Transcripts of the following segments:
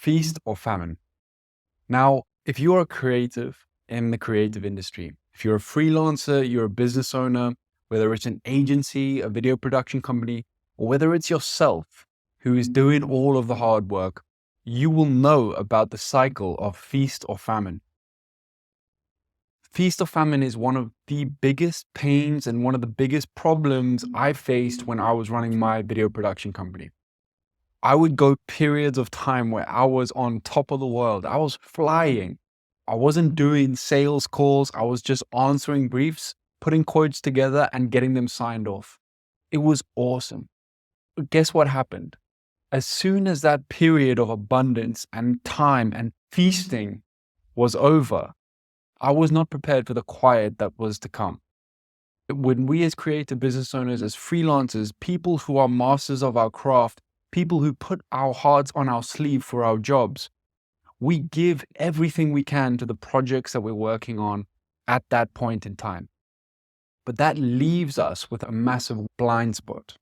feast or famine. Now, if you're a creative in the creative industry, if you're a freelancer, you're a business owner, whether it's an agency, a video production company, or whether it's yourself who is doing all of the hard work, you will know about the cycle of feast or famine. Feast or famine is one of the biggest pains and one of the biggest problems I faced when I was running my video production company. I would go periods of time where I was on top of the world. I was flying. I wasn't doing sales calls. I was just answering briefs, putting quotes together and getting them signed off. It was awesome. But guess what happened? As soon as that period of abundance and time and feasting was over, I was not prepared for the quiet that was to come. When we as creative business owners, as freelancers, people who are masters of our craft, people who put our hearts on our sleeve for our jobs, we give everything we can to the projects that we're working on at that point in time. But that leaves us with a massive blind spot.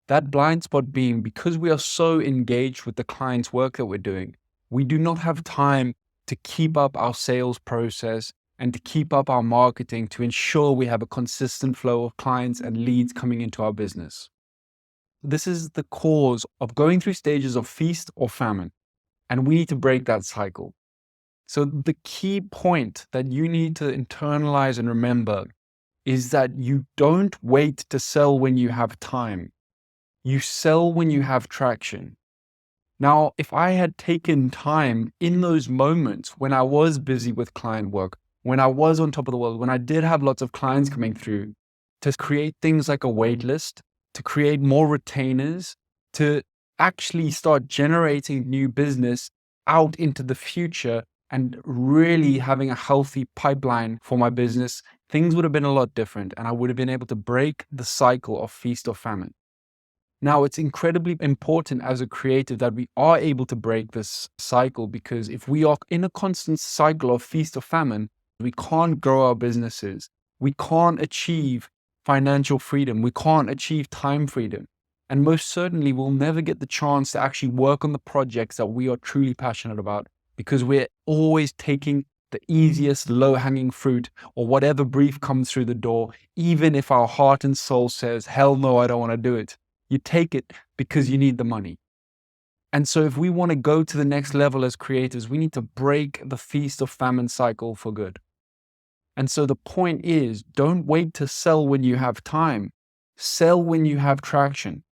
That blind spot being because we are so engaged with the client's work that we're doing, we do not have time to keep up our sales process and to keep up our marketing to ensure we have a consistent flow of clients and leads coming into our business. This is the cause of going through stages of feast or famine, and we need to break that cycle. So the key point that you need to internalize and remember is that you don't wait to sell when you have time. You sell when you have traction. Now, if I had taken time in those moments when I was busy with client work, when I was on top of the world, when I did have lots of clients coming through, to create things like a wait list, to create more retainers, to actually start generating new business out into the future and really having a healthy pipeline for my business, things would have been a lot different and I would have been able to break the cycle of feast or famine. Now, it's incredibly important as a creative that we are able to break this cycle, because if we are in a constant cycle of feast or famine, we can't grow our businesses. We can't achieve financial freedom. We can't achieve time freedom. And most certainly, we'll never get the chance to actually work on the projects that we are truly passionate about, because we're always taking the easiest low-hanging fruit or whatever brief comes through the door, even if our heart and soul says, hell no, I don't want to do it. You take it because you need the money. And so if we want to go to the next level as creators, we need to break the feast or famine cycle for good. And so the point is, don't wait to sell when you have time. Sell when you have traction.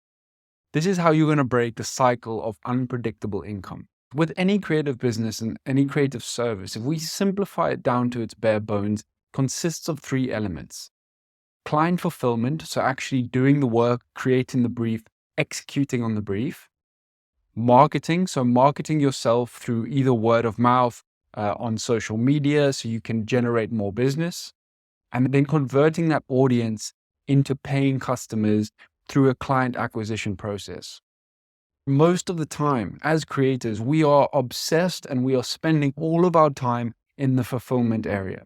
This is how you're going to break the cycle of unpredictable income. With any creative business and any creative service, if we simplify it down to its bare bones, it consists of 3 elements. Client fulfillment, so actually doing the work, creating the brief, executing on the brief. Marketing, so marketing yourself through either word of mouth, on social media, so you can generate more business. And then converting that audience into paying customers through a client acquisition process. Most of the time, as creators, we are obsessed and we are spending all of our time in the fulfillment area.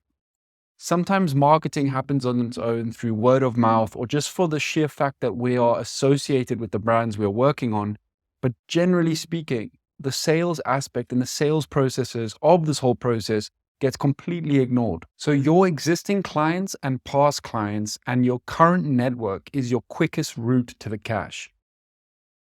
Sometimes marketing happens on its own through word of mouth or just for the sheer fact that we are associated with the brands we're working on. But generally speaking, the sales aspect and the sales processes of this whole process gets completely ignored. So your existing clients and past clients and your current network is your quickest route to the cash.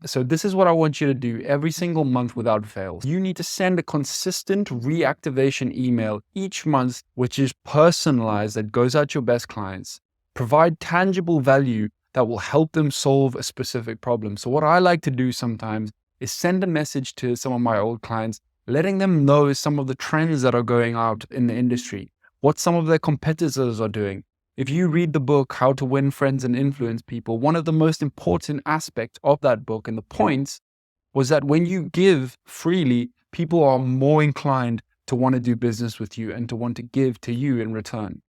So this is what I want you to do every single month without fail. You need to send a consistent reactivation email each month, which is personalized, that goes out to your best clients. Provide tangible value that will help them solve a specific problem. So what I like to do sometimes is send a message to some of my old clients, letting them know some of the trends that are going out in the industry, what some of their competitors are doing. If you read the book, How to Win Friends and Influence People, one of the most important aspects of that book and the points was that when you give freely, people are more inclined to want to do business with you and to want to give to you in return.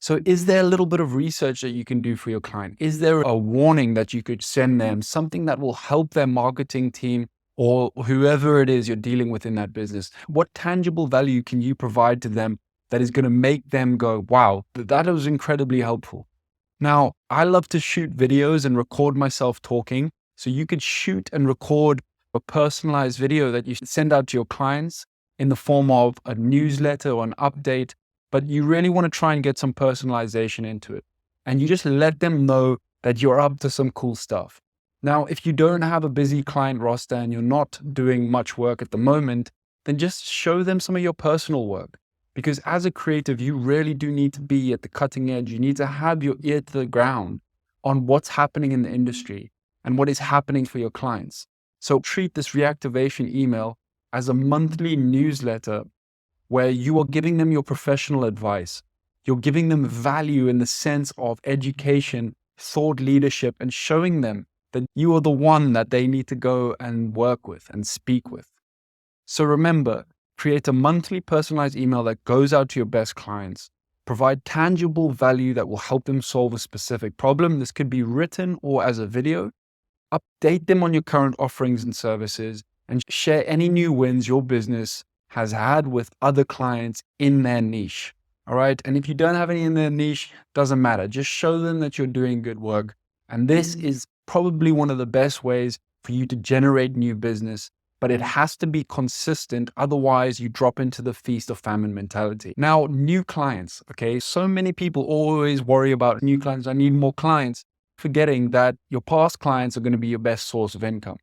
So is there a little bit of research that you can do for your client? Is there a warning that you could send them, something that will help their marketing team or whoever it is you're dealing with in that business? What tangible value can you provide to them that is going to make them go, wow, that was incredibly helpful? Now, I love to shoot videos and record myself talking. So you could shoot and record a personalized video that you send out to your clients in the form of a newsletter or an update, but you really want to try and get some personalization into it. And you just let them know that you're up to some cool stuff. Now, if you don't have a busy client roster and you're not doing much work at the moment, then just show them some of your personal work. Because as a creative, you really do need to be at the cutting edge. You need to have your ear to the ground on what's happening in the industry and what is happening for your clients. So treat this reactivation email as a monthly newsletter where you are giving them your professional advice. You're giving them value in the sense of education, thought leadership, and showing them that you are the one that they need to go and work with and speak with. So remember, create a monthly personalized email that goes out to your best clients. Provide tangible value that will help them solve a specific problem. This could be written or as a video. Update them on your current offerings and services, and share any new wins your business has had with other clients in their niche. All right. And if you don't have any in their niche, doesn't matter. Just show them that you're doing good work. And this is probably one of the best ways for you to generate new business, but it has to be consistent. Otherwise, you drop into the feast or famine mentality. Now, new clients. Okay. So many people always worry about new clients. I need more clients, forgetting that your past clients are going to be your best source of income.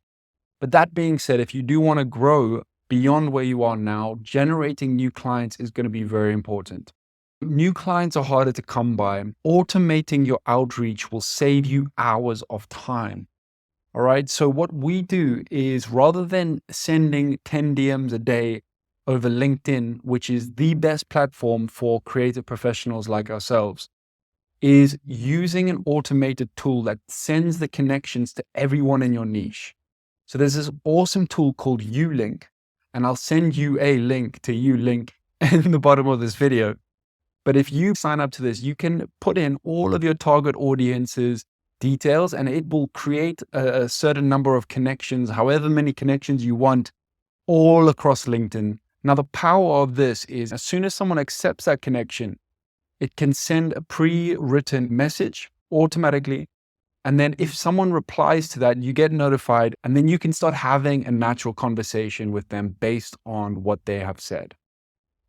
But that being said, if you do want to grow beyond where you are now, generating new clients is going to be very important. New clients are harder to come by. Automating your outreach will save you hours of time. All right. So what we do is, rather than sending 10 DMs a day over LinkedIn, which is the best platform for creative professionals like ourselves, is using an automated tool that sends the connections to everyone in your niche. So there's this awesome tool called Ulink, and I'll send you a link to Ulink in the bottom of this video. But if you sign up to this, you can put in all of your target audience's details, and it will create a certain number of connections, however many connections you want, all across LinkedIn. Now, the power of this is, as soon as someone accepts that connection, it can send a pre-written message automatically. And then if someone replies to that, you get notified, and then you can start having a natural conversation with them based on what they have said.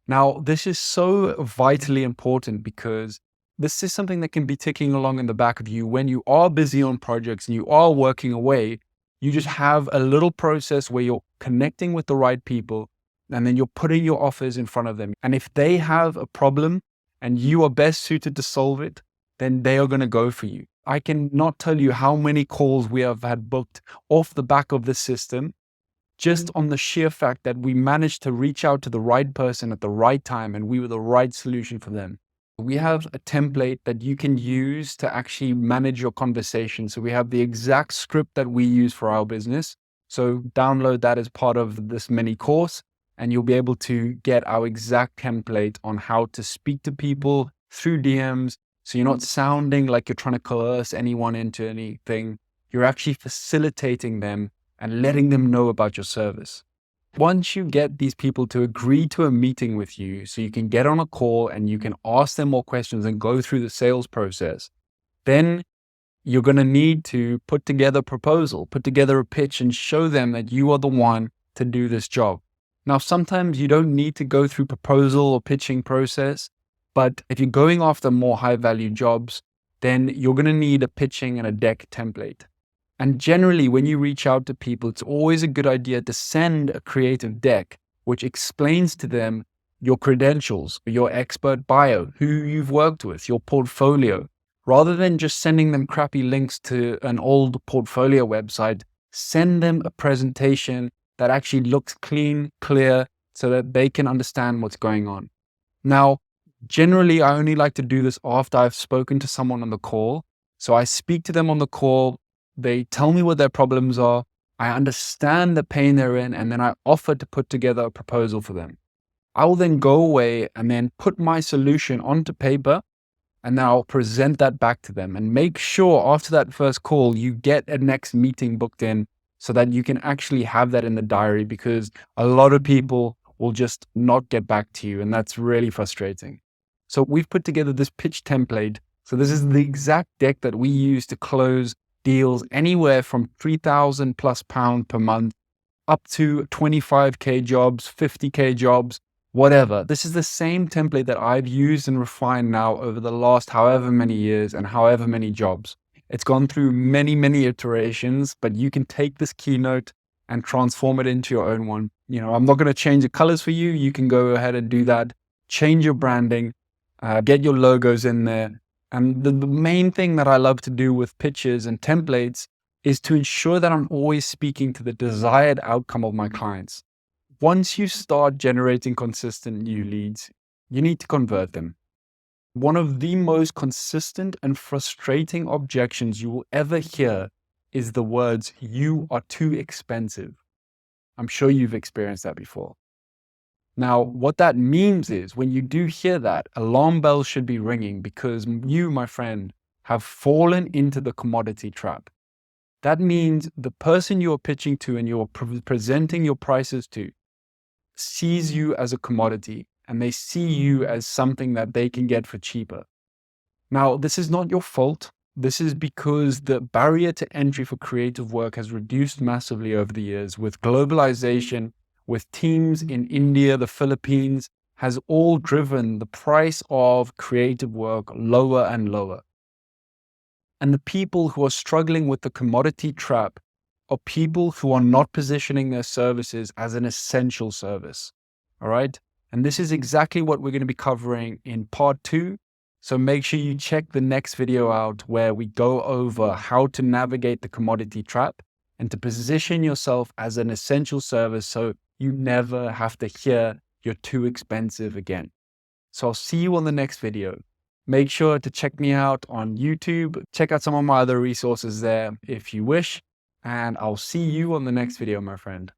Now, this is so vitally important because this is something that can be ticking along in the back of you when you are busy on projects and you are working away. You just have a little process where you're connecting with the right people, and then you're putting your offers in front of them. And if they have a problem and you are best suited to solve it, then they are going to go for you. I cannot tell you how many calls we have had booked off the back of this system, just on the sheer fact that we managed to reach out to the right person at the right time and we were the right solution for them. We have a template that you can use to actually manage your conversation. So we have the exact script that we use for our business. So download that as part of this mini course, and you'll be able to get our exact template on how to speak to people through DMs. So you're not sounding like you're trying to coerce anyone into anything. You're actually facilitating them and letting them know about your service. Once you get these people to agree to a meeting with you, so you can get on a call and you can ask them more questions and go through the sales process, then you're going to need to put together a proposal, put together a pitch, and show them that you are the one to do this job. Now, sometimes you don't need to go through proposal or pitching process, but if you're going after more high value jobs, then you're going to need a pitching and a deck template. And generally, when you reach out to people, it's always a good idea to send a creative deck, which explains to them your credentials, your expert bio, who you've worked with, your portfolio. Rather than just sending them crappy links to an old portfolio website, send them a presentation that actually looks clean, clear, so that they can understand what's going on. Now, generally, I only like to do this after I've spoken to someone on the call. So I speak to them on the call. They tell me what their problems are. I understand the pain they're in, and then I offer to put together a proposal for them. I will then go away and then put my solution onto paper, and then I'll present that back to them and make sure after that first call, you get a next meeting booked in so that you can actually have that in the diary, because a lot of people will just not get back to you, and that's really frustrating. So we've put together this pitch template. So this is the exact deck that we use to close deals anywhere from £3,000+ per month up to 25K jobs, 50K jobs, whatever. This is the same template that I've used and refined now over the last however many years and however many jobs. It's gone through many, many iterations, but you can take this keynote and transform it into your own one. I'm not going to change the colors for you. You can go ahead and do that. Change your branding, get your logos in there. And the main thing that I love to do with pitches and templates is to ensure that I'm always speaking to the desired outcome of my clients. Once you start generating consistent new leads, you need to convert them. One of the most consistent and frustrating objections you will ever hear is the words, "You are too expensive." I'm sure you've experienced that before. Now, what that means is when you do hear that, alarm bells should be ringing because you, my friend, have fallen into the commodity trap. That means the person you're pitching to and you're presenting your prices to sees you as a commodity and they see you as something that they can get for cheaper. Now, this is not your fault. This is because the barrier to entry for creative work has reduced massively over the years with globalization, with teams in India, the Philippines, has all driven the price of creative work lower and lower. And the people who are struggling with the commodity trap are people who are not positioning their services as an essential service. All right. And this is exactly what we're going to be covering in part 2. So make sure you check the next video out where we go over how to navigate the commodity trap and to position yourself as an essential service so you never have to hear you're too expensive again. So I'll see you on the next video. Make sure to check me out on YouTube. Check out some of my other resources there if you wish. And I'll see you on the next video, my friend.